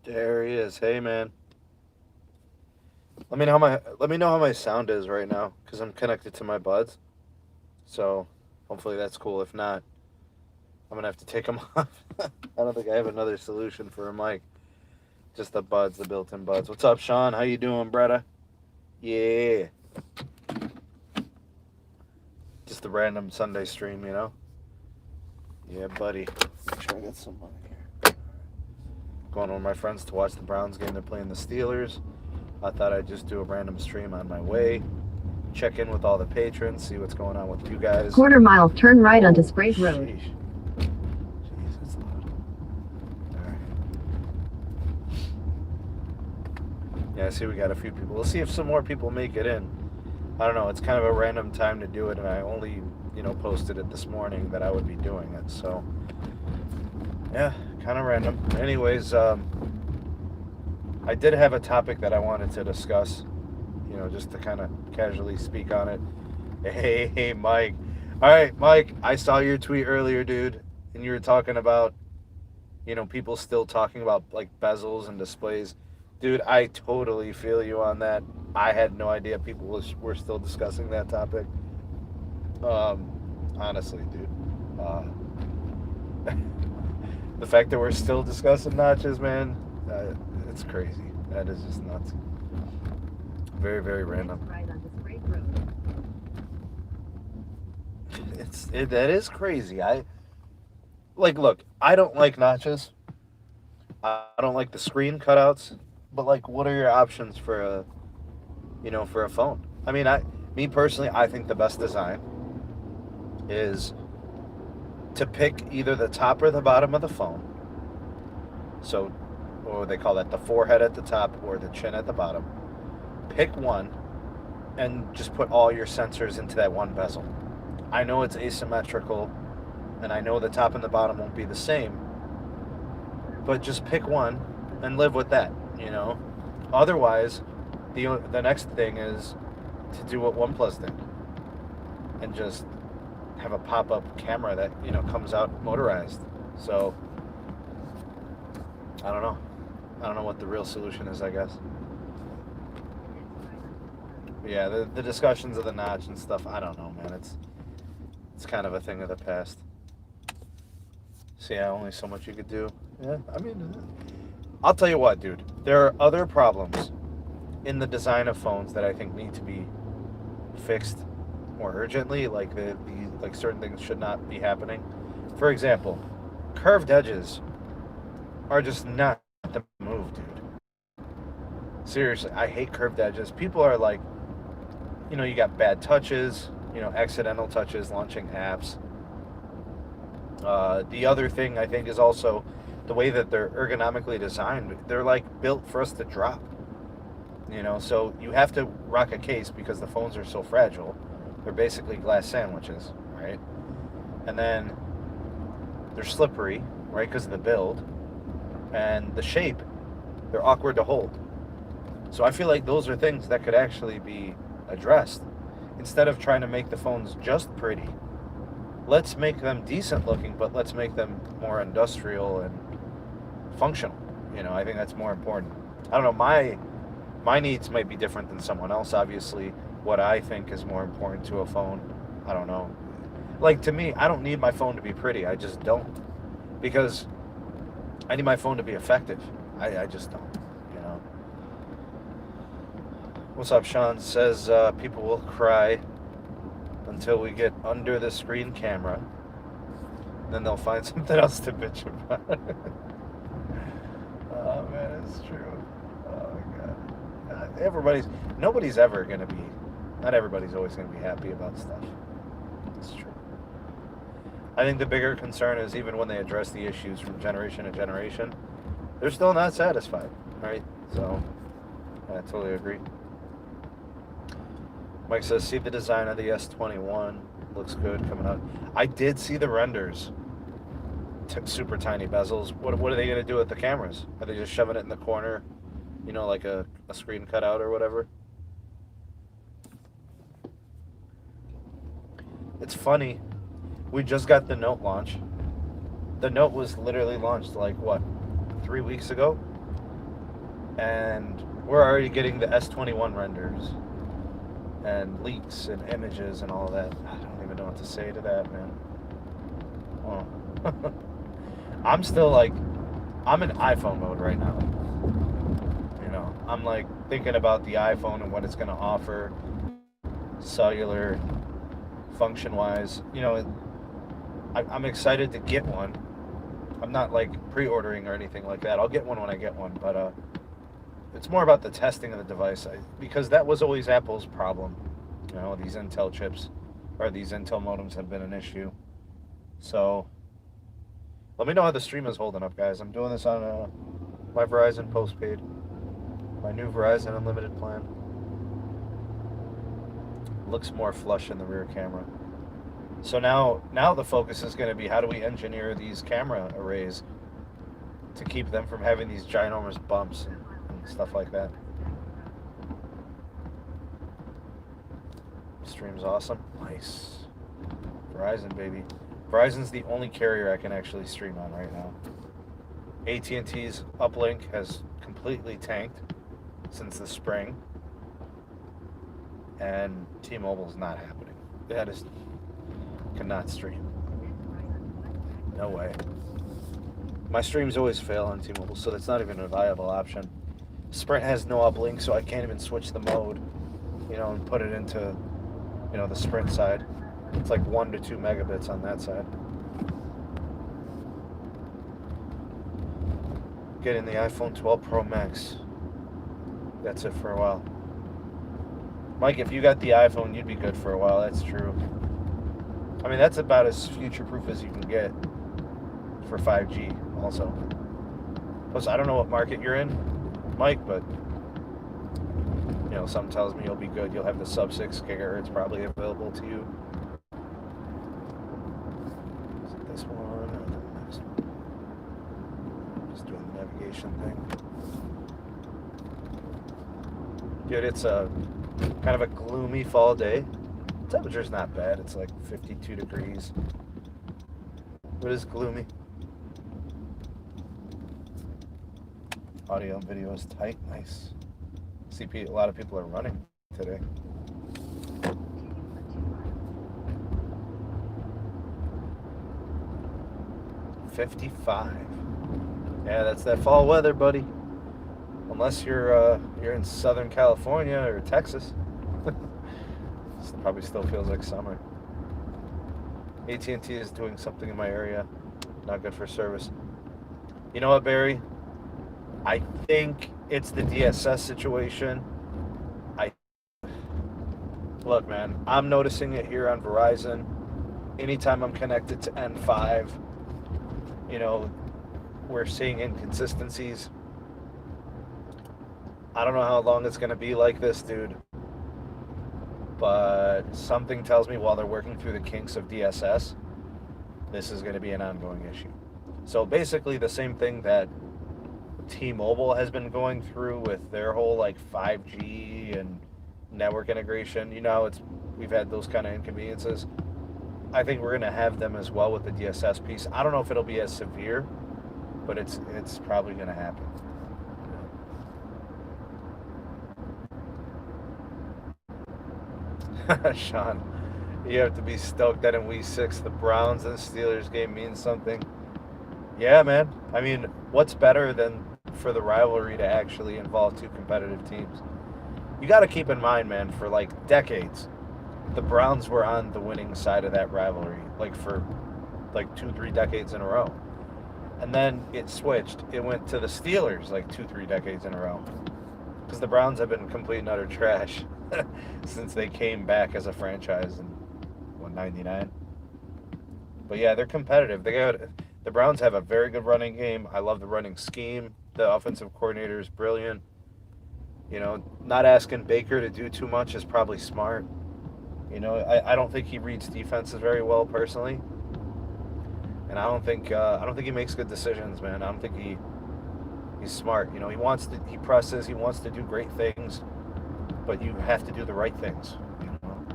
There he is. Hey, man. Let me know how my sound is right now, because I'm connected to my buds. So hopefully that's cool. If not, I'm gonna have to take them off. I don't think I have another solution for a mic. Just the buds, the built-in buds. What's up, Sean? How you doing, brother? Yeah. Just a random Sunday stream, you know. Yeah, buddy. Make sure I get some money here. Going with my friends to watch the Browns game. They're playing the Steelers. I thought I'd just do a random stream on my way. Check in with all the patrons, see what's going on with you guys. Quarter mile, turn right onto Sprague Road. Jeez, it's loud. Alright. Yeah, I see we got a few people. We'll see if some more people make it in. I don't know, it's kind of a random time to do it, and I only, posted it this morning that I would be doing it, so yeah, kind of random. Anyways, I did have a topic that I wanted to discuss, just to kind of casually speak on it. Hey, Mike. All right, Mike, I saw your tweet earlier, dude, and you were talking about, people still talking about, like, bezels and displays. Dude, I totally feel you on that. I had no idea people were still discussing that topic. Honestly, dude. The fact that we're still discussing notches, man, it's crazy. That is just nuts. Very, very random. Right onto Sprague Road. That is crazy. Look, I don't like notches. I don't like the screen cutouts. But, like, what are your options for a phone? I mean, me personally, I think the best design is to pick either the top or the bottom of the phone. So, or they call that the forehead at the top or the chin at the bottom. Pick one and just put all your sensors into that one bezel. I know it's asymmetrical, and I know the top and the bottom won't be the same, but just pick one and live with that, Otherwise, the next thing is to do what OnePlus did and just have a pop-up camera that, comes out motorized. So, I don't know. I don't know what the real solution is, I guess. Yeah, the discussions of the notch and stuff, I don't know, man. It's kind of a thing of the past. So yeah, only so much you could do. Yeah, I mean, I'll tell you what, dude. There are other problems in the design of phones that I think need to be fixed more urgently. Like like certain things should not be happening. For example, curved edges are just not the move, dude. Seriously, I hate curved edges. People are like, you got bad touches, accidental touches, launching apps. The other thing I think is also the way that they're ergonomically designed. They're like built for us to drop. So you have to rock a case because the phones are so fragile. They're basically glass sandwiches, right? And then they're slippery, right, because of the build. And the shape, they're awkward to hold. So I feel like those are things that could actually be addressed. Instead of trying to make the phones just pretty, let's make them decent looking, but let's make them more industrial and functional. I think that's more important. I don't know, my needs might be different than someone else. Obviously, what I think is more important to a phone, I don't know. Like, to me, I don't need my phone to be pretty. I just don't. Because I need my phone to be effective. I just don't, What's up, Sean? Says people will cry until we get under the screen camera. Then they'll find something else to bitch about. Oh, man, it's true. Oh, my God. Nobody's ever going to be, not everybody's always going to be happy about stuff. It's true. I think the bigger concern is even when they address the issues from generation to generation, they're still not satisfied, right? So, I totally agree. Mike says, see the design of the S21. Looks good coming out. I did see the renders. Super tiny bezels. What are they going to do with the cameras? Are they just shoving it in the corner, like a screen cutout or whatever? It's funny. We just got the Note launch. The Note was literally launched, 3 weeks ago? and we're already getting the S21 renders and leaks and images and all that. I don't even know what to say to that, man. Oh. I'm still like, I'm in iPhone mode right now. You know, I'm like thinking about the iPhone and what it's going to offer, cellular, function-wise. You know, I'm excited to get one. I'm not like pre-ordering or anything like that. I'll get one when I get one, but it's more about the testing of the device, because that was always Apple's problem. You know, these Intel chips or these Intel modems have been an issue. So let me know how the stream is holding up, guys. I'm doing this on my Verizon postpaid, my new Verizon Unlimited plan. Looks more flush in the rear camera. So now the focus is going to be, how do we engineer these camera arrays to keep them from having these ginormous bumps and stuff like that. Stream's awesome. Nice. Verizon, baby. Verizon's the only carrier I can actually stream on right now. AT&T's uplink has completely tanked since the spring, and T-Mobile's not happening. That is, cannot stream. No way. My streams always fail on T-Mobile, so that's not even a viable option. Sprint has no uplink, so I can't even switch the mode, you know, and put it into, you know, the Sprint side. It's like 1 to 2 megabits on that side. Getting the iPhone 12 Pro Max. That's it for a while. Mike, if you got the iPhone, you'd be good for a while. That's true. I mean, that's about as future-proof as you can get for 5G also. Plus, I don't know what market you're in, Mike, but you know, something tells me you'll be good. You'll have the sub 6 gigahertz probably available to you. Is it this one or the next one? Just doing the navigation thing. Dude, it's a kind of a gloomy fall day. Temperature's not bad. It's like 52 degrees. But it's gloomy. Audio and video is tight. Nice. See, a lot of people are running today. $55. Yeah, that's that fall weather, buddy. Unless you're in Southern California or Texas. It probably still feels like summer. AT&T is doing something in my area. Not good for service. You know what, Barry? I think it's the DSS situation. Look, man, I'm noticing it here on Verizon. Anytime I'm connected to N5, you know, we're seeing inconsistencies. I don't know how long it's going to be like this, dude. But something tells me while they're working through the kinks of DSS, this is going to be an ongoing issue. So basically the same thing that T-Mobile has been going through with their whole like 5G and network integration. You know, we've had those kind of inconveniences. I think we're going to have them as well with the DSS piece. I don't know if it'll be as severe, but it's probably going to happen. Sean, you have to be stoked that in Week 6 the Browns and Steelers game means something. Yeah, man. I mean, what's better than for the rivalry to actually involve two competitive teams? You got to keep in mind, man, for like decades, the Browns were on the winning side of that rivalry, like for like 2-3 decades in a row. And then it switched. It went to the Steelers like 2-3 decades in a row. Because the Browns have been complete and utter trash since they came back as a franchise in 1999. But yeah, they're competitive. The Browns have a very good running game. I love the running scheme. The offensive coordinator is brilliant. You know, not asking Baker to do too much is probably smart. You know, I don't think he reads defenses very well personally, and I don't think he makes good decisions, man. I don't think he's smart. You know, he presses, he wants to do great things, but you have to do the right things. You know?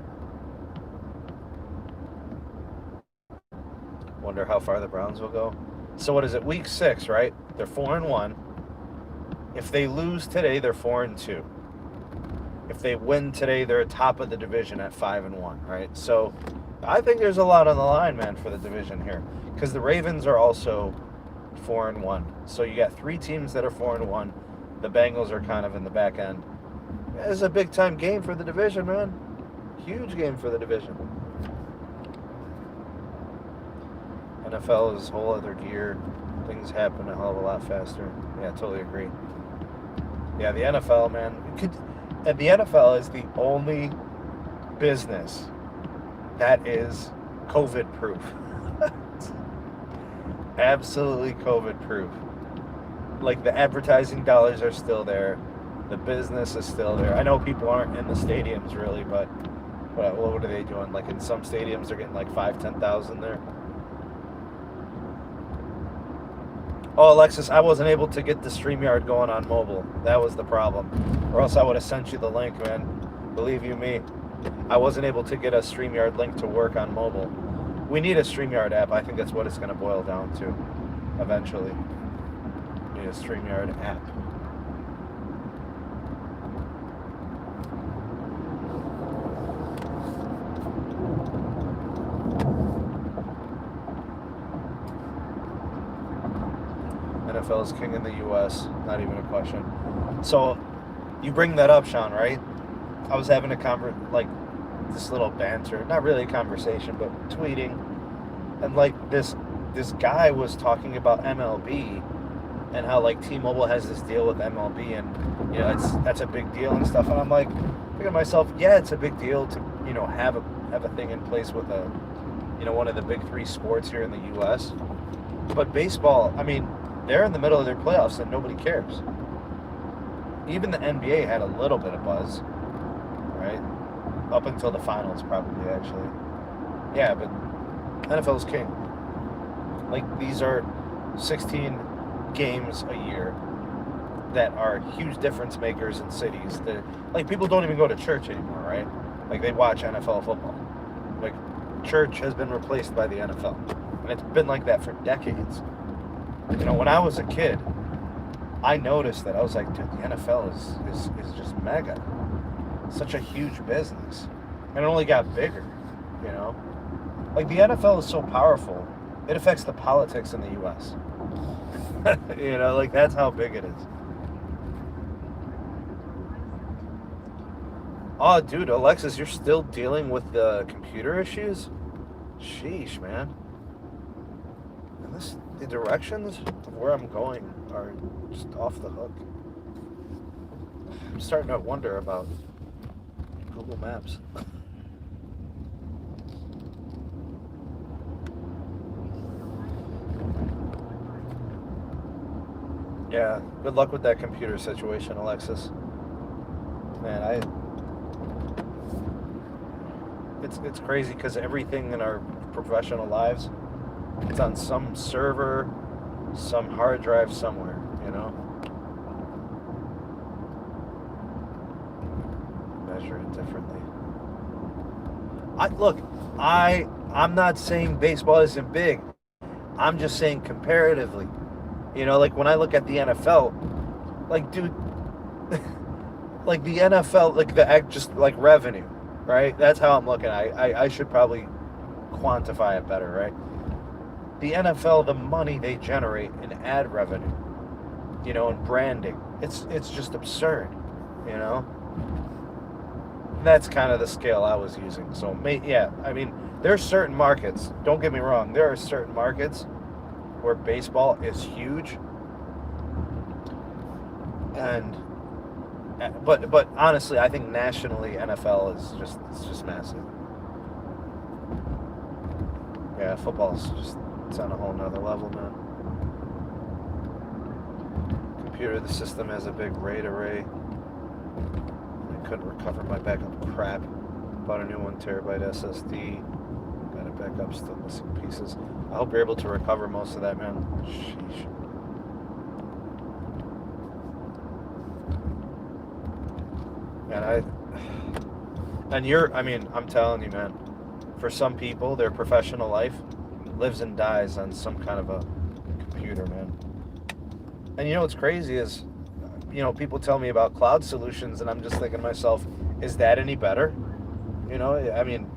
Wonder how far the Browns will go. So what is it? Week 6, right? They're 4-1. If they lose today, they're 4-2. If they win today, they're top of the division at 5-1, right? So I think there's a lot on the line, man, for the division here, because the Ravens are also 4-1. So you got 3 teams that are 4-1. The Bengals are kind of in the back end. It's a big time game for the division, man. Huge game for the division. NFL is a whole other gear. Things happen a hell of a lot faster. Yeah, I totally agree. Yeah, the NFL, man. And the NFL is the only business that is COVID proof. Absolutely COVID proof. Like, the advertising dollars are still there. The business is still there. I know people aren't in the stadiums really, but what are they doing? Like, in some stadiums, they're getting like 5,000-10,000 there. Oh, Alexis, I wasn't able to get the StreamYard going on mobile. That was the problem. Or else I would have sent you the link, man. Believe you me. I wasn't able to get a StreamYard link to work on mobile. We need a StreamYard app. I think that's what it's going to boil down to eventually. We need a StreamYard app. NFL is king in the U.S. Not even a question. So, you bring that up, Sean, right? I was having this little banter, not really a conversation, but tweeting, and like this guy was talking about MLB and how like T-Mobile has this deal with MLB, and you know that's a big deal and stuff. And I'm like, thinking to myself, yeah, it's a big deal to have a thing in place with one of the big 3 sports here in the U.S. But baseball, I mean, they're in the middle of their playoffs and nobody cares. Even the NBA had a little bit of buzz, right? Up until the finals, probably, actually. Yeah, but NFL is king. Like, these are 16 games a year that are huge difference makers in cities. Like, people don't even go to church anymore, right? Like, they watch NFL football. Like, church has been replaced by the NFL. And it's been like that for decades. When I was a kid, I noticed that. I was like, dude, the NFL is just mega. Such a huge business. And it only got bigger, Like, the NFL is so powerful, it affects the politics in the U.S. Like, that's how big it is. Oh, dude, Alexis, you're still dealing with the computer issues? Sheesh, man. And the directions of where I'm going are just off the hook. I'm starting to wonder about Google Maps. Yeah, good luck with that computer situation, Alexis. Man, it's crazy because everything in our professional lives, it's on some server, some hard drive somewhere, Measure it differently. I'm not saying baseball isn't big. I'm just saying comparatively. Like, when I look at the NFL, like, dude, like the NFL, like just like revenue, right? That's how I'm looking at it. I should probably quantify it better, right? The NFL, the money they generate in ad revenue, and branding, it's just absurd, That's kind of the scale I was using. So, yeah, I mean, there's certain markets, don't get me wrong, there are certain markets where baseball is huge, but honestly, I think nationally NFL is just massive. Yeah, football is it's on a whole nother level, man. Computer, the system has a big RAID array. I couldn't recover my backup crap. Bought a new 1 terabyte SSD. Got a backup, still missing pieces. I hope you're able to recover most of that, man. Sheesh. Man, I'm telling you, man, for some people, their professional life lives and dies on some kind of a computer, man. And what's crazy is people tell me about cloud solutions, and I'm just thinking to myself, is that any better? I mean,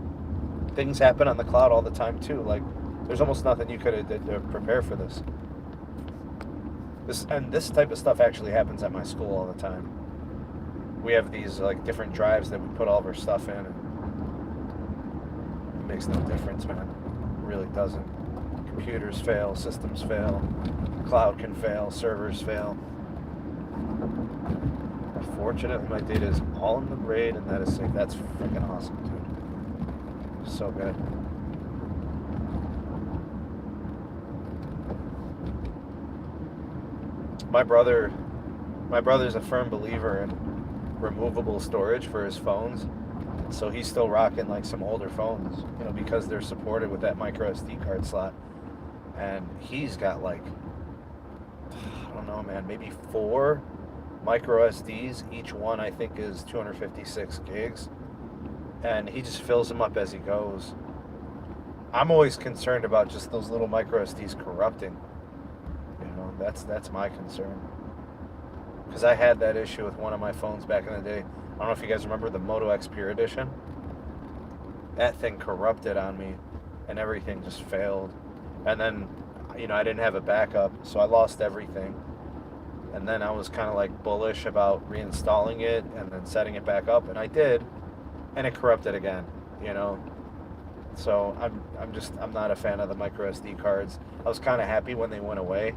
things happen on the cloud all the time too. Like, there's almost nothing you could have did to prepare for this. This type of stuff actually happens at my school all the time. We have these like different drives that we put all of our stuff in, and it makes no difference, man. It really doesn't. Computers fail, systems fail, cloud can fail, servers fail. Fortunately, my data is all in the RAID, and that is safe. That's freaking awesome, dude. So good. My brother's a firm believer in removable storage for his phones, so he's still rocking like some older phones, because they're supported with that micro SD card slot. And he's got like, I don't know, man, maybe 4 micro SDs. Each one I think is 256 gigs, and he just fills them up as he goes. I'm always concerned about just those little micro SDs corrupting. That's my concern, because I had that issue with one of my phones back in the day. I don't know if you guys remember the Moto X Pure Edition. That thing corrupted on me, and everything just failed. And then, I didn't have a backup, so I lost everything. And then I was kind of like bullish about reinstalling it and then setting it back up, and I did, and it corrupted again, So I'm not a fan of the micro SD cards. I was kind of happy when they went away.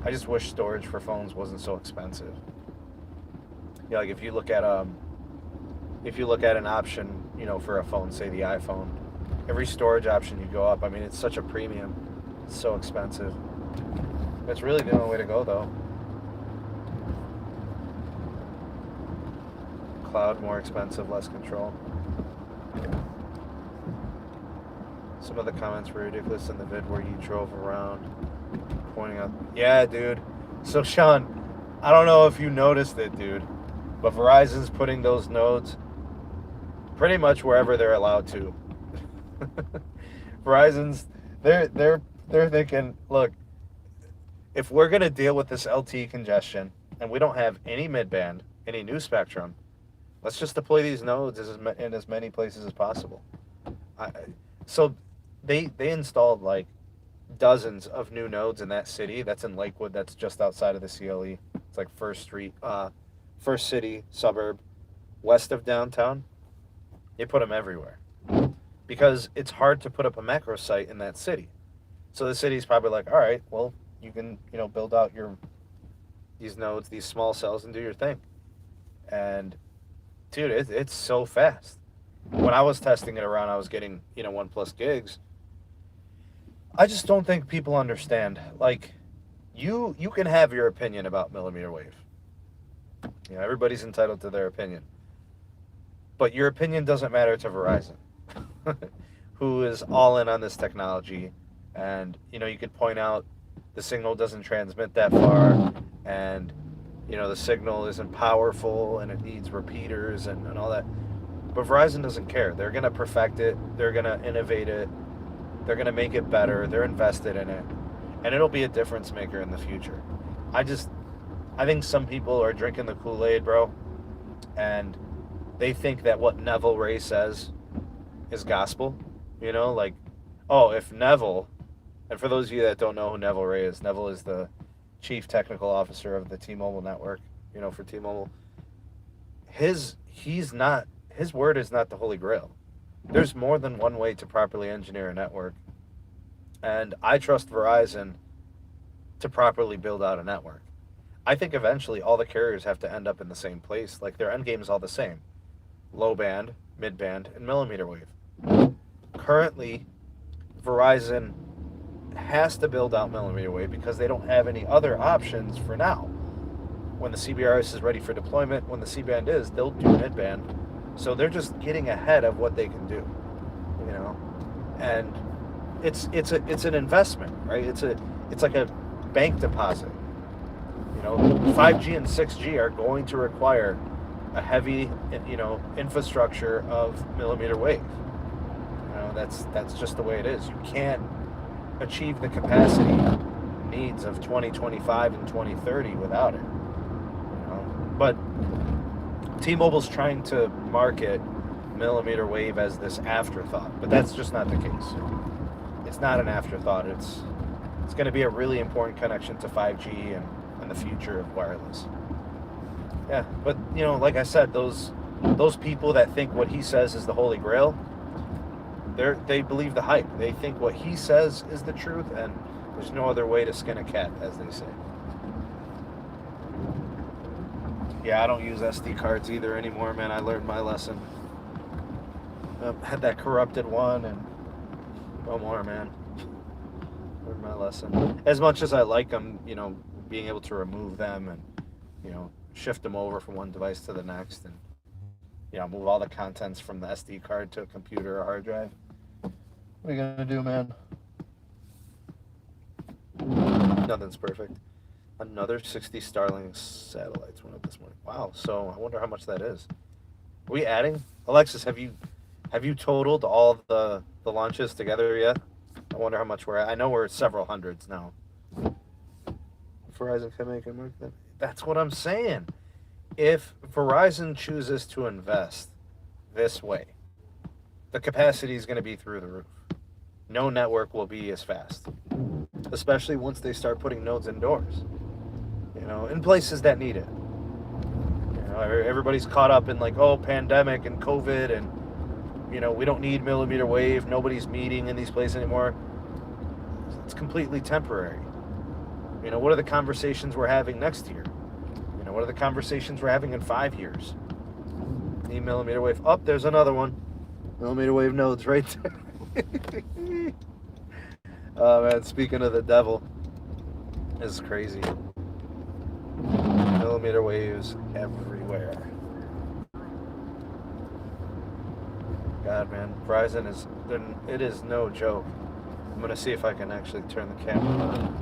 I just wish storage for phones wasn't so expensive. Like if you look at an option, for a phone, say the iPhone, every storage option you go up, I mean, it's such a premium. It's so expensive. It's really the only way to go, though. Cloud, more expensive, less control. Some of the comments were ridiculous in the vid where you drove around pointing out. Yeah, dude. So, Sean, I don't know if you noticed it, dude, but Verizon's putting those nodes pretty much wherever they're allowed to. Verizon's, they're thinking, look, if we're going to deal with this LTE congestion and we don't have any mid-band, any new spectrum, let's just deploy these nodes in as many places as possible. So they installed like dozens of new nodes in that city. That's in Lakewood. That's just outside of the CLE. It's like First City suburb, west of downtown. They put them everywhere because it's hard to put up a macro site in that city. So the city's probably like, all right, well, you can build out these nodes, these small cells, and do your thing. And dude, it's so fast. When I was testing it around, I was getting 1+ gigs. I just don't think people understand. Like, you can have your opinion about millimeter wave. Everybody's entitled to their opinion. But your opinion doesn't matter to Verizon, who is all in on this technology. And, you could point out the signal doesn't transmit that far, and, the signal isn't powerful, and it needs repeaters and all that. But Verizon doesn't care. They're going to perfect it. They're going to innovate it. They're going to make it better. They're invested in it. And it'll be a difference maker in the future. I think some people are drinking the Kool-Aid, bro. And they think that what Neville Ray says is gospel. Like, oh, if Neville, and for those of you that don't know who Neville Ray is the chief technical officer of the T-Mobile network, for T-Mobile. His word is not the Holy Grail. There's more than one way to properly engineer a network. And I trust Verizon to properly build out a network. I think eventually all the carriers have to end up in the same place. Like, their end game is all the same. Low band, mid band, and millimeter wave. Currently, Verizon has to build out millimeter wave because they don't have any other options for now. When the CBRS is ready for deployment, when the C-band is, they'll do mid-band. So they're just getting ahead of what they can do, and it's an investment, right? It's like a bank deposit. 5G and 6G are going to require a heavy, infrastructure of millimeter wave. That's just the way it is. You can't achieve the capacity needs of 2025 and 2030 without it. But T-Mobile's trying to market millimeter wave as this afterthought, but that's just not the case. It's not an afterthought. It's going to be a really important connection to 5G and the future of wireless. Yeah, but you know, like I said, those people that think what he says is the holy grail, they believe the hype. They think what he says is the truth, and there's no other way to skin a cat, as they say. Yeah, I don't use SD cards either anymore, man. I learned my lesson. Had that corrupted one, and no more, man. Learned my lesson. As much as I like them, you know, being able to remove them and, you know, shift them over from one device to the next, and, you know, move all the contents from the SD card to a computer or hard drive. What are you gonna do, man? Nothing's perfect. Another 60 Starlink satellites went up this morning. Wow. So I wonder how much that is. Are we adding? Alexis, have you totaled all the launches together yet? I wonder how much we're at. I know we're at several hundreds now. Verizon can make it work. That's what I'm saying. If Verizon chooses to invest this way, the capacity is going to be through the roof. No network will be as fast, especially once they start putting nodes indoors, you know, in places that need it. You know, everybody's caught up in like, oh, pandemic and COVID, and, you know, we don't need millimeter wave. Nobody's meeting in these places anymore. It's completely temporary. You know, what are the conversations we're having next year? You know, what are the conversations we're having in 5 years? Need millimeter wave. Oh, there's another one. Millimeter wave nodes right there. Oh man, speaking of the devil, this is crazy. Millimeter waves everywhere. God, man, Verizon it is no joke. I'm gonna see if I can actually turn the camera on.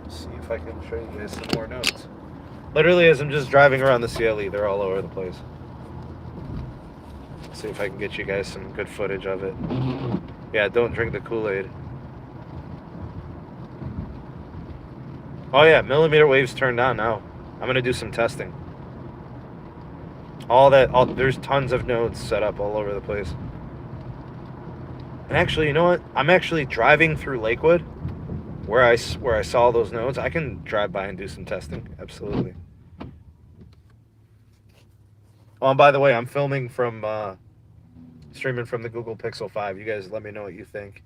See if I can show you guys some more notes. Literally, as I'm just driving around the CLE, they're all over the place. See if I can get you guys some good footage of it. Yeah, don't drink the Kool-Aid. Oh yeah, millimeter waves turned on now. I'm gonna do some testing. There's tons of nodes set up all over the place. And actually, you know what? I'm actually driving through Lakewood, where I saw those nodes. I can drive by and do some testing. Absolutely. Oh, and by the way, I'm filming from streaming from the Google Pixel 5. You guys let me know what you think.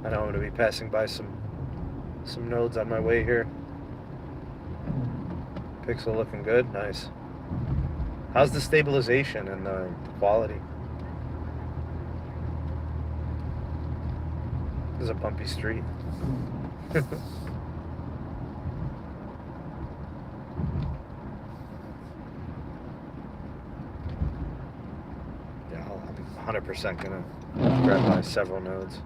I know I'm going to be passing by some nodes on my way here. Pixel looking good. Nice. How's the stabilization and the quality? This is a bumpy street. Yeah, I'm 100% gonna grab by several nodes.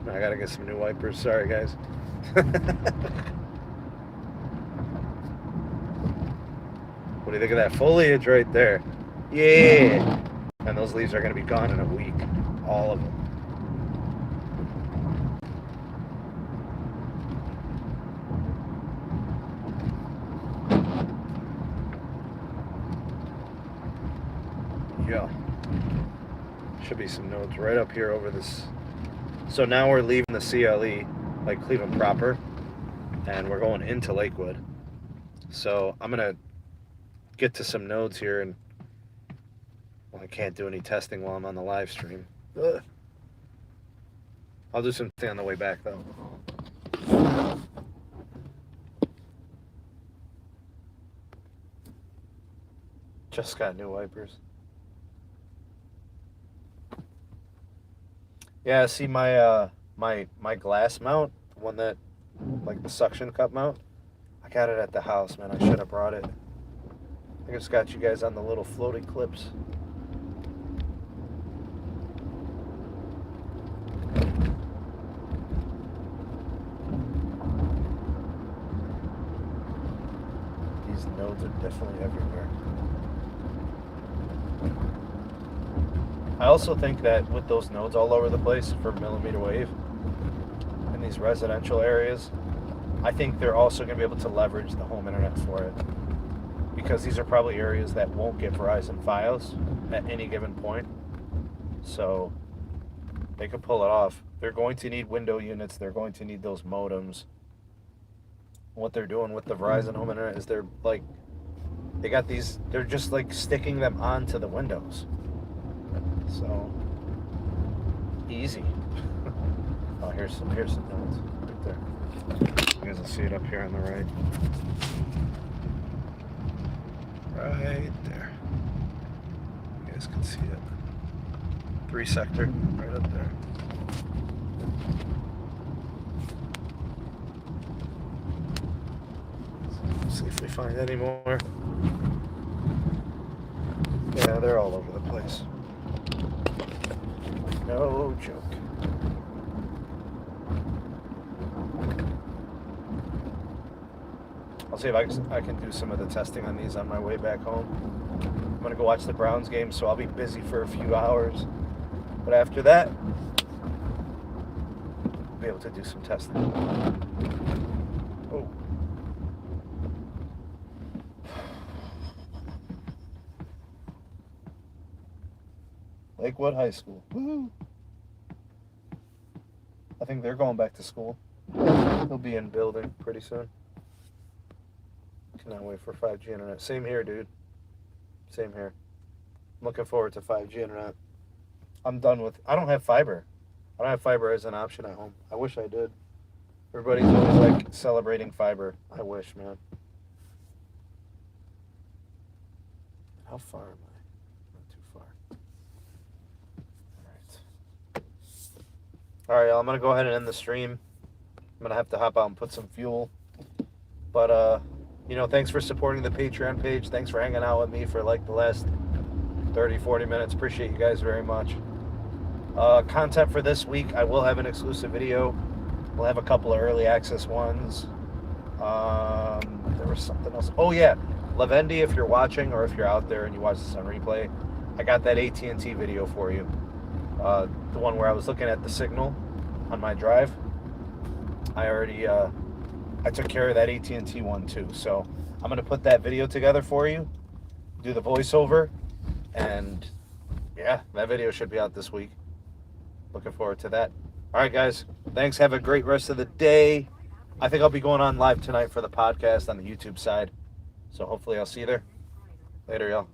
I gotta get some new wipers. Sorry, guys. What do you think of that foliage right there? Yeah! And those leaves are gonna be gone in a week. All of them. Yeah. Should be some nodes right up here over this. So now we're leaving the CLE, like Cleveland proper, and we're going into Lakewood. So I'm gonna get to some nodes here, and well, I can't do any testing while I'm on the live stream. Ugh. I'll do something on the way back though. Just got new wipers. Yeah, see my my glass mount, the one that, like the suction cup mount, I got it at the house, man. I should have brought it. I just got you guys on the little floating clips. nodes are definitely everywhere. I also think that with those nodes all over the place for millimeter wave in these residential areas, I think they're also going to be able to leverage the home internet for it. Because these are probably areas that won't get Verizon Fios at any given point. So they could pull it off. They're going to need window units. They're going to need those modems. What they're doing with the Verizon home internet is they're just like sticking them onto the windows. So easy. Oh, here's some nodes right there. You guys will see it up here on the right. Right there. You guys can see it. 3 sector, right up there. Let's see if we find any more. Yeah, they're all over the place. No joke. I'll see if I can do some of the testing on these on my way back home. I'm going to go watch the Browns game, so I'll be busy for a few hours. But after that, I'll be able to do some testing. Oh. Lakewood High School. Woo-hoo. I think they're going back to school. They'll be in building pretty soon. Cannot wait for 5G internet. Same here, dude. Same here. I'm looking forward to 5G internet. I'm done with... I don't have fiber. I don't have fiber as an option at home. I wish I did. Everybody's always like celebrating fiber. I wish, man. How far am I? Not too far. All right, y'all. I'm going to go ahead and end the stream. I'm going to have to hop out and put some fuel. But, thanks for supporting the Patreon page. Thanks for hanging out with me for like the last 30, 40 minutes. Appreciate you guys very much. Content for this week, I will have an exclusive video. We'll have a couple of early access ones. There was something else. Oh, yeah. Lavendi, if you're watching or if you're out there and you watch this on replay, I got that AT&T video for you. The one where I was looking at the signal on my drive. I already... I took care of that AT&T one too. So I'm going to put that video together for you, do the voiceover, and yeah, that video should be out this week. Looking forward to that. All right, guys. Thanks. Have a great rest of the day. I think I'll be going on live tonight for the podcast on the YouTube side. So hopefully I'll see you there. Later, y'all.